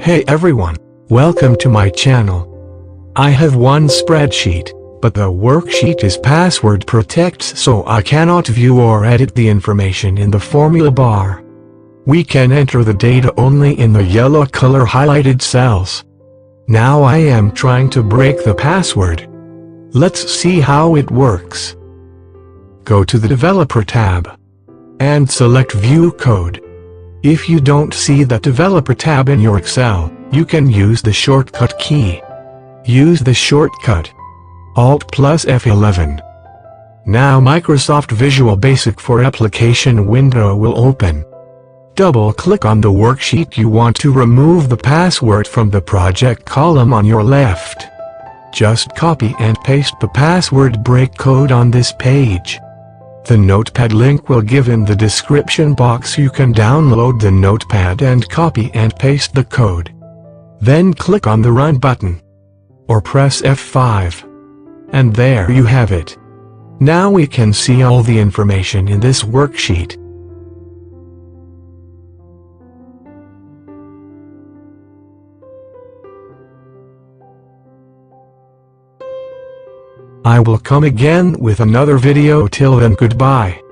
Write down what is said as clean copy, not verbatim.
Hey everyone, welcome to my channel. I have one spreadsheet, but the worksheet is password protected, so I cannot view or edit the information in the formula bar. We can enter the data only in the yellow color highlighted cells. Now I am trying to break the password. Let's see how it works. Go to the Developer tab and select View Code. If you don't see the Developer tab in your Excel, you can use the shortcut key. Use the shortcut Alt plus F11. Now Microsoft Visual Basic for Application window will open. Double-click on the worksheet you want to remove the password from the project column on your left. Just copy and paste the password break code on this page. The Notepad link will give in the description box. You can download the Notepad and copy and paste the code. Then click on the Run button. Or press F5. And there you have it. Now we can see all the information in this worksheet. I will come again with another video. Till then, goodbye.